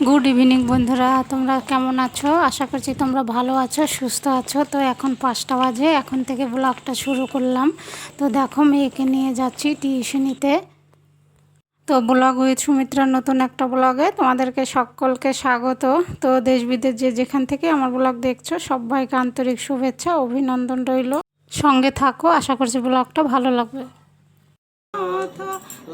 Good evening বন্ধুরা, তোমরা কেমন আছো? আশা করছি তোমরা ভালো আছো, সুস্থ আছো। তো এখন 5টা বাজে, এখন থেকে ব্লগটা শুরু করলাম। তো দেখো, মেয়েকে নিয়ে যাচ্ছি টিউশনিতে। তো ব্লগ উইথ সুমিত্রার নতুন একটা ব্লগে তোমাদেরকে সকলকে স্বাগত। তো দেশ বিদেশ যে যেখান থেকে আমার ব্লগ দেখছো সবাইকে আন্তরিক শুভেচ্ছা, অভিনন্দন রইল। সঙ্গে থাকো, আশা করছি ব্লগটা ভালো লাগবে।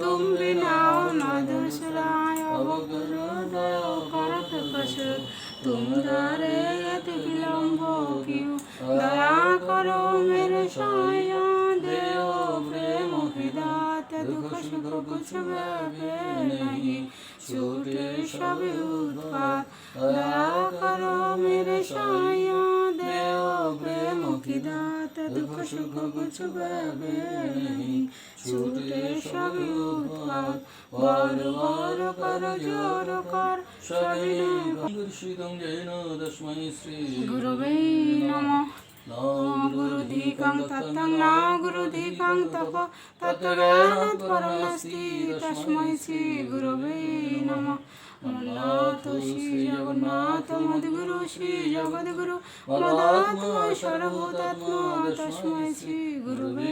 তুমি নাও না দুসরায় অবগুরুদয় করত প্রসূত তুমরারে অতি বিলম্ব কিউ দয়া করো মেরে সায়া দেও প্রেম হৃদাত দুঃখ সুখ কুছ ভাবে नहीं ছুটে সবে উৎপাত দয়া করো মেরে সায়া দেও প্রেম হৃদাত দুঃখ সুখ কুছ ভাবে नहीं ছুটে সবে উৎপাত বর বর কর জোর কর গুরুবে নমঃ গুরুধিকং তত্ত্বং ন গুরুধিকং তপ তত্ত্বজ্ঞানাৎ পরং নাস্তি তস্मै শ্রী গুরুবে নমঃ। জগন্নাথ শ্রী জগন্নাথ মদ্গুরু শ্রী জগদ্গুরু মদাত্মা সর্বভূতাত্মা তস্मै শ্রী গুরুবে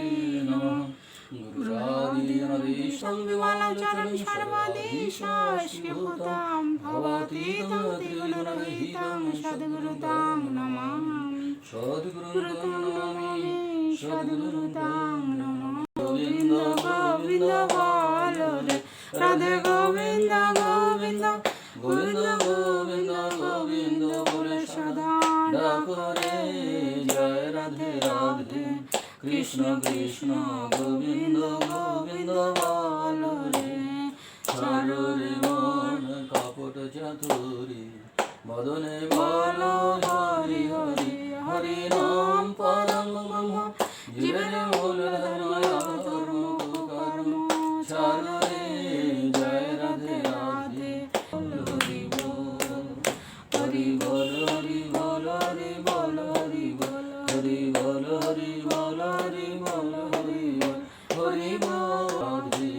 নমঃ। গুরুরাদিনাদিশং বিমলাচরণ সর্বাদিশাস্যভূতাং ভবাতীতং ত্রিগুণরহিতং সদ্গুরুতাং নমামি সদ্গুরুতাং নমামি সদ্গুরুতাং নমামি। গোবিন্দ গোবিন্দ বলো রে রাধে গোবিন্দ গোবিন্দ গোবিন্দ গোবিন্দ গোবিন্দ বলে সদা ডাকো রে জয় রাধে রাধে কৃষ্ণ কৃষ্ণ গোবিন্দ গোবিন্দ বলো রে ছাড়ো রে মন কপট চাতুরি বদনে বলো হরি হরি হরি নাম পরম ব্রহ্ম জীবনে মূল ধর্ম কর্ম ছাড়ো রে জয় রাধে রাধে হরি বল হরি বল হরি বল হরি বল হরি বল হরি বল হরি বল হরি বল হরি বল হরি বল রাধে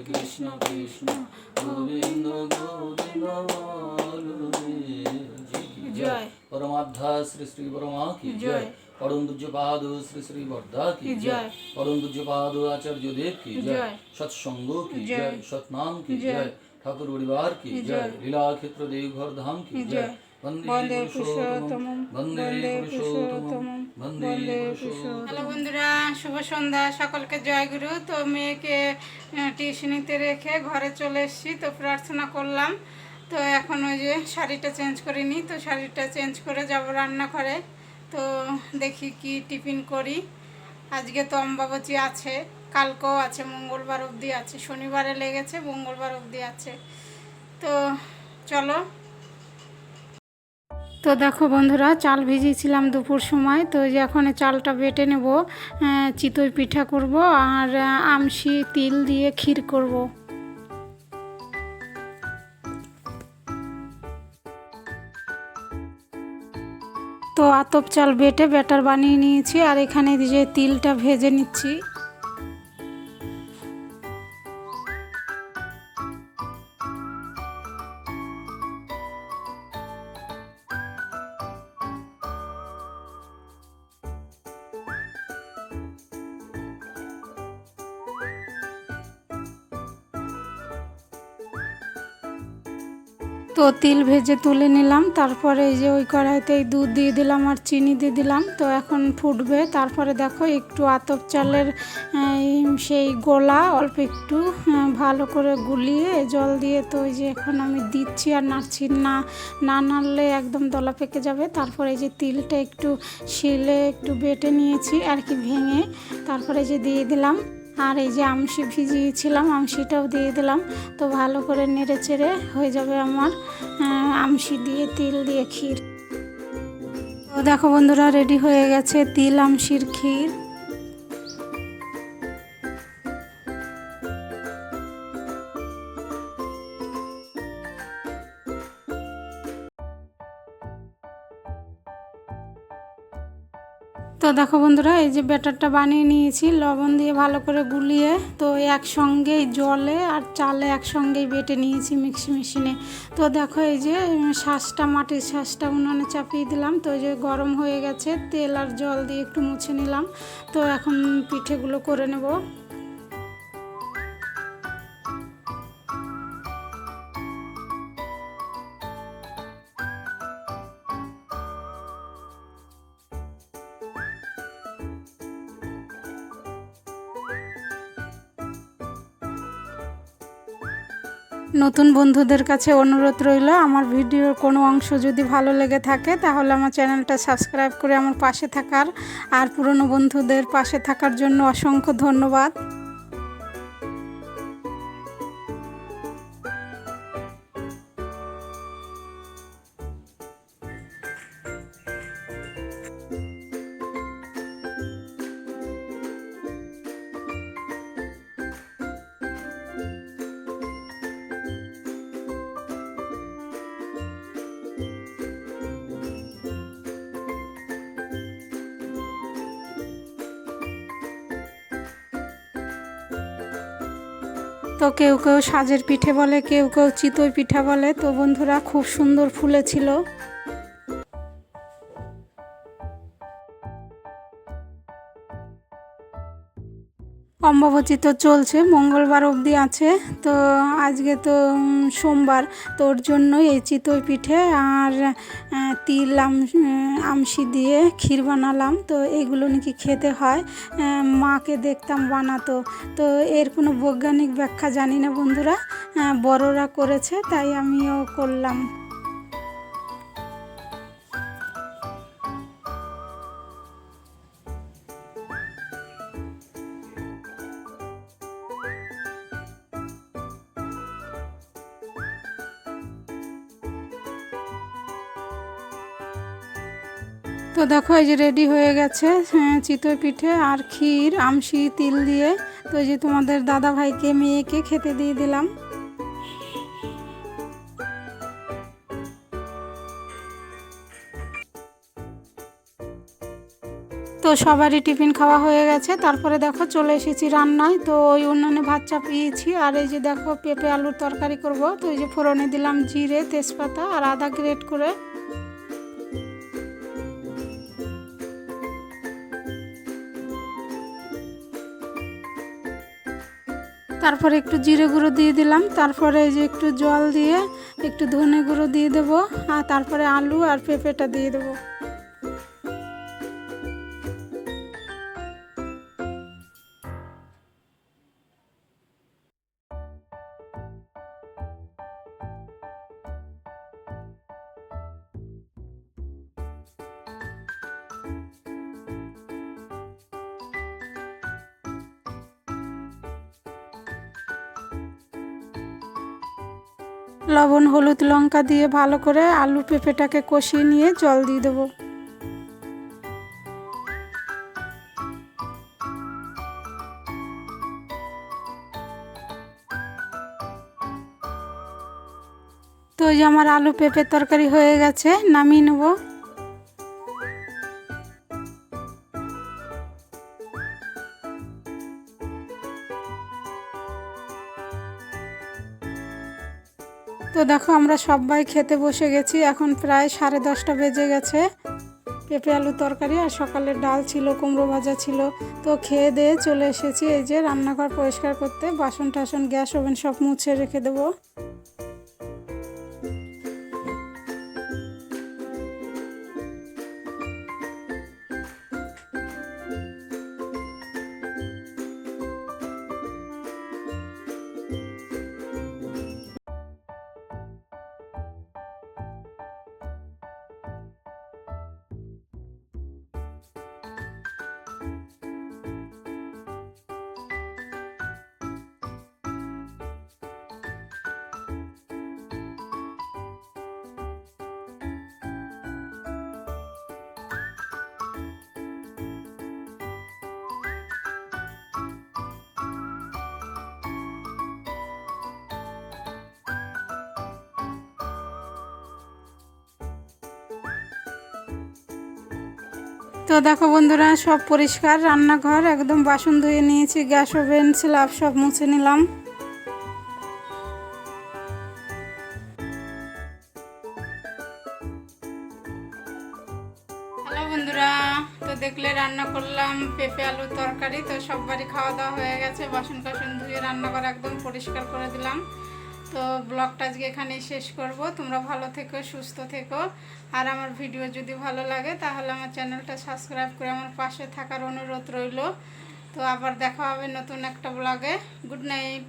কৃষ্ণ কৃষ্ণ গোবিন্দ গোবিন্দ জয়। परमाध्या श्री श्री बरमा की जय। परम पूज्य पाद श्री श्री वर्धा की जय। परम पूज्य पाद आचार्य देव की जय। सत्संग की जय, सतनाम की जय, ठाकुर परिवार की जय, लीला क्षेत्र देवघर धाम की जय। বন্দে পুরুষোত্তম বন্দে পুরুষোত্তম বন্দে পুরুষোত্তম। হ্যালো বন্ধুরা, শুভ সন্ধ্যা, সকলকে জয় গুরু। তো মেয়েকে টিউশনিতে রেখে ঘরে চলে এসেছি, তো প্রার্থনা করলাম। তো এখন ওই যে শাড়িটা চেঞ্জ করে নিই, তো শাড়িটা চেঞ্জ করে যাব রান্নাঘরে। তো দেখি কি টিফিন করি। আজকে তো অম্বাবচী আছে, কালকেও আছে, মঙ্গলবার অবধি আছে, শনিবারে লেগেছে, মঙ্গলবার অবধি আছে। তো চলো। তো দেখো বন্ধুরা, চাল ভিজিয়েছিলাম দুপুর সময়, তো যে এখন চালটা বেটে নেব, চিতই পিঠা করব আর আমশি তিল দিয়ে ক্ষীর করব। তো আতপ চাল বেটে ব্যাটার বানিয়ে নিয়েছি, আর এখানে যে তিলটা ভেজে নিচ্ছি। তো তিল ভেজে তুলে নিলাম, তারপরে এই যে ওই কড়াইতে দুধ দিয়ে দিলাম আর চিনি দিয়ে দিলাম। তো এখন ফুটবে, তারপরে দেখো একটু আতপ চালের সেই গোলা অল্প একটু ভালো করে গুলিয়ে জল দিয়ে, তো ওই যে এখন আমি দিচ্ছি আর নাড়ছি, না নাড়লে একদম দলা পেকে যাবে। তারপরে এই যে তিলটা একটু শিলে একটু বেটে নিয়েছি আর কি ভেঙে, তারপরে যে দিয়ে দিলাম। আর এই যে আমশি ভিজিয়েছিলাম, আমশিটাও দিয়ে দিলাম। তো ভালো করে নেড়ে চেড়ে হয়ে যাবে আমার আমশি দিয়ে তিল দিয়ে ক্ষীর। তো দেখো বন্ধুরা, রেডি হয়ে গেছে তিল আমশির ক্ষীর। তো দেখো বন্ধুরা, এই যে ব্যাটারটা বানিয়ে নিয়েছি লবণ দিয়ে ভালো করে গুলিয়ে, তো একসঙ্গেই জলে আর চালে একসঙ্গেই বেটে নিয়েছি মিক্সি মেশিনে। তো দেখো এই যে শাঁসটা, মাটির শাঁসটা উনুনে চাপিয়ে দিলাম, তো এই যে গরম হয়ে গেছে, তেল আর জল দিয়ে একটু মুছে নিলাম। তো এখন পিঠেগুলো করে নেব। নতুন বন্ধুদের কাছে অনুরোধ রইল, আমার ভিডিওর কোনো অংশ যদি ভালো লেগে থাকে তাহলে আমার চ্যানেলটা সাবস্ক্রাইব করে আমার পাশে থাকার, আর পুরনো বন্ধুদের পাশে থাকার জন্য অসংখ্য ধন্যবাদ। তো কেউ কেউ সাজের পিঠে বলে, কেউ কেউ চিতই পিঠা বলে। তো বন্ধুরা, খুব সুন্দর ফুলেছিল। অম্বুবাচী তো চলছে, মঙ্গলবার অবধি আছে। তো আজকে তো সোমবার, তো ওর জন্যই এই চিতই পিঠে আর তিল আমশি দিয়ে ক্ষীর বানালাম। তো এগুলো নাকি খেতে হয়, মাকে দেখতাম বানাতো। তো এর কোনো বৈজ্ঞানিক ব্যাখ্যা জানি না বন্ধুরা, বড়রা করেছে তাই আমিও করলাম। তো দেখো এই যে রেডি হয়ে গেছে চিতই পিঠে আর ক্ষীর আমশি তিল দিয়ে। তো এই যে তোমাদের দাদা ভাইকে মেয়েকে খেতে দিয়ে দিলাম। তো সবারই টিফিন খাওয়া হয়ে গেছে, তারপরে দেখো চলে এসেছি রান্নায়। তো ওই উনুনে ভাত চাপিয়েছি, আর এই যে দেখো পেঁপে আলুর তরকারি করব। তো এই যে ফোড়নে দিলাম জিরে, তেজপাতা আর আদা গ্রেট করে। তারপরে একটু জিরে গুঁড়ো দিয়ে দিলাম, তারপরে এই যে একটু জল দিয়ে একটু ধনে গুঁড়ো দিয়ে দেবো, আর তারপরে আলু আর পেঁপেটা দিয়ে দেবো। লবণ হলুদ লঙ্কা দিয়ে ভালো করে আলু পেঁপেটাকে কষিয়ে নিয়ে জল দিয়ে দেবো। তো এই যে আমার আলু পেঁপের তরকারি হয়ে গেছে, নামিয়ে নেব। তো দেখো আমরা সবাই খেতে বসে গেছি, এখন প্রায় 10:30 বেজে গেছে। পেঁপে আলু তরকারি আর সকালের ডাল ছিল, কুমড়ো ভাজা ছিল। তো খেয়ে দিয়ে চলে এসেছি এই যে রান্নাঘর পরিষ্কার করতে, বাসন টাসন গ্যাস ওভেন সব মুছে রেখে দেবো। তো দেখো বন্ধুরা, সব পরিষ্কার, রান্নাঘর একদম বাসন ধুয়ে নিয়েছি, গ্যাস ওভেন স্ল্যাব সব মুছে নিলাম। হ্যালো বন্ধুরা, তো দেখলে রান্না করলাম পেঁপে আলুর তরকারি। তো সববারই খাওয়া দাওয়া হয়ে গেছে, বাসন টাসন ধুয়ে রান্নাঘর একদম পরিষ্কার করে দিলাম। তো ব্লগটা আজকে এখানেই শেষ করব। তোমরা ভালো থেকো, সুস্থ থেকো, আর আমার ভিডিও যদি ভালো লাগে তাহলে আমার চ্যানেলটা সাবস্ক্রাইব করে আমার পাশে থাকার অনুরোধ রইল। তো আবার দেখা হবে নতুন একটা ব্লগে। Good night.